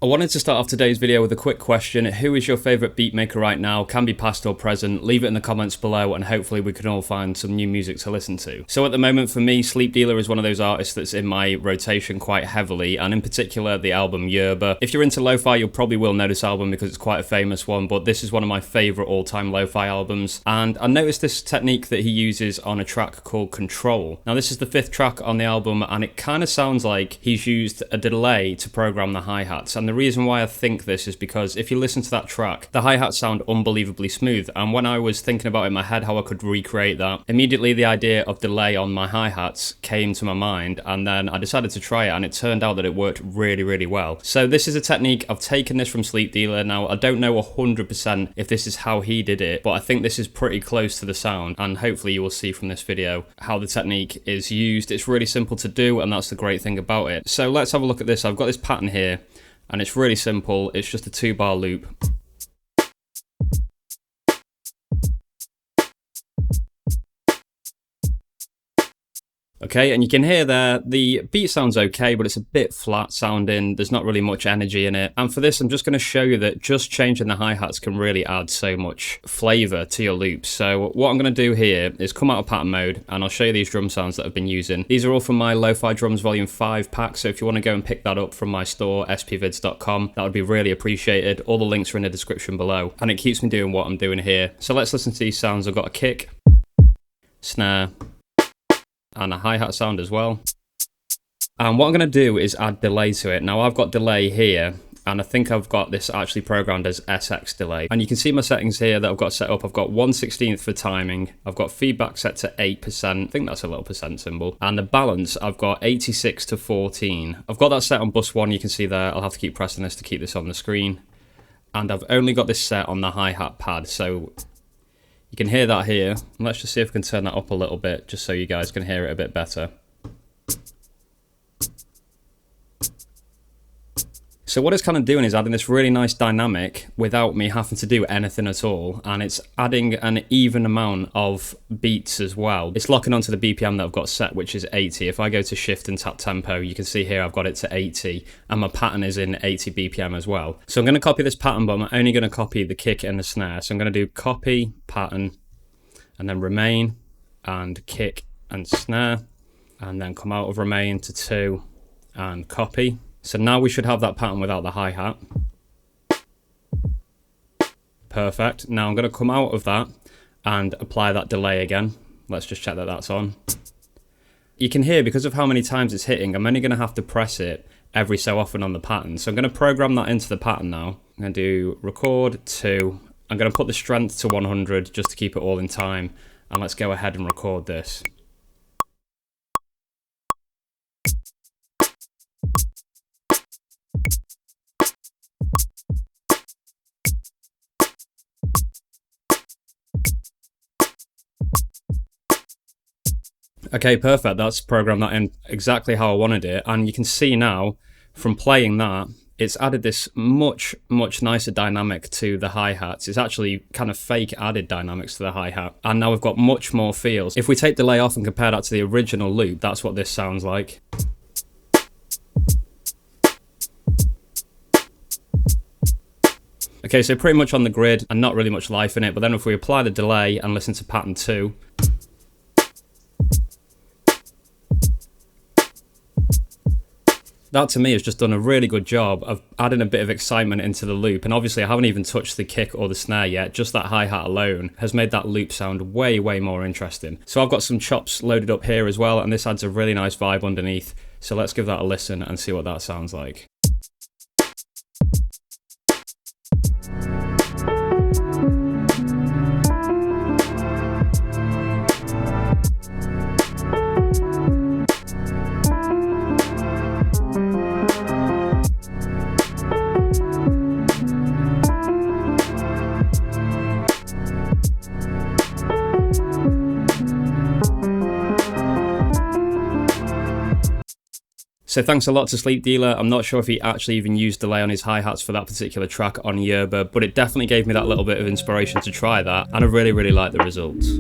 I wanted to start off today's video with a quick question. Who is your favourite beat maker right now? Can be past or present. Leave it in the comments below and hopefully we can all find some new music to listen to. So at the moment for me, Sleepdealer is one of those artists that's in my rotation quite heavily, and in particular the album Yerba. If you're into lo-fi, you probably will know this album because it's quite a famous one, but this is one of my favourite all-time lo-fi albums. And I noticed this technique that he uses on a track called Control. Now this is the 5th track on the album and it kind of sounds like he's used a delay to program the hi-hats. And the reason why I think this is because if you listen to that track, the hi-hats sound unbelievably smooth, and when I was thinking about in my head how I could recreate that, immediately the idea of delay on my hi-hats came to my mind, and then I decided to try it, and it turned out that it worked really well. So this is a technique, I've taken this from Sleepdealer. Now I don't know 100% if this is how he did it, but I think this is pretty close to the sound, and hopefully you will see from this video how the technique is used. It's really simple to do, and that's the great thing about it. So let's have a look at this. I've got this pattern here, and it's really simple. It's just a 2-bar loop. Okay, and you can hear there, the beat sounds okay, but it's a bit flat sounding. There's not really much energy in it. And for this, I'm just going to show you that just changing the hi-hats can really add so much flavor to your loops. So what I'm going to do here is come out of pattern mode, and I'll show you these drum sounds that I've been using. These are all from my Lo-Fi Drums Volume 5 pack, so if you want to go and pick that up from my store, SPVIDZ.com, that would be really appreciated. All the links are in the description below, and it keeps me doing what I'm doing here. So let's listen to these sounds. I've got a kick, snare, and a hi-hat sound as well. And what I'm going to do is add delay to it. Now I've got delay here, and I think I've got this actually programmed as SX delay. And you can see my settings here that I've got set up. I've got 1/16 for timing. I've got feedback set to 8%. I think that's a little percent symbol. And the balance, I've got 86 to 14. I've got that set on bus 1, you can see there. I'll have to keep pressing this to keep this on the screen. And I've only got this set on the hi-hat pad, so you can hear that here. Let's just see if we can turn that up a little bit, just so you guys can hear it a bit better. So what it's kind of doing is adding this really nice dynamic without me having to do anything at all, and it's adding an even amount of beats as well. It's locking onto the BPM that I've got set, which is 80. If I go to shift and tap tempo, you can see here I've got it to 80, and my pattern is in 80 BPM as well. So I'm going to copy this pattern, but I'm only going to copy the kick and the snare. So I'm going to do copy, pattern, and then remain, and kick and snare, and then come out of remain to 2, and copy. So now we should have that pattern without the hi-hat. Perfect. Now I'm going to come out of that and apply that delay again. Let's just check that that's on. You can hear, because of how many times it's hitting, I'm only going to have to press it every so often on the pattern. So I'm going to program that into the pattern now. I'm going to do record 2. I'm going to put the strength to 100 just to keep it all in time. And let's go ahead and record this. Okay, perfect. That's programmed that in exactly how I wanted it. And you can see now from playing that, it's added this much nicer dynamic to the hi-hats. It's actually kind of fake added dynamics to the hi-hat. And now we've got much more feels. If we take delay off and compare that to the original loop, that's what this sounds like. Okay, so pretty much on the grid and not really much life in it. But then if we apply the delay and listen to pattern 2, that to me has just done a really good job of adding a bit of excitement into the loop. And obviously I haven't even touched the kick or the snare yet. Just that hi-hat alone has made that loop sound way more interesting. So I've got some chops loaded up here as well, and this adds a really nice vibe underneath. So let's give that a listen and see what that sounds like. So thanks a lot to Sleepdealer. I'm not sure if he actually even used delay on his hi-hats for that particular track on Yerba, but it definitely gave me that little bit of inspiration to try that, and I really like the results.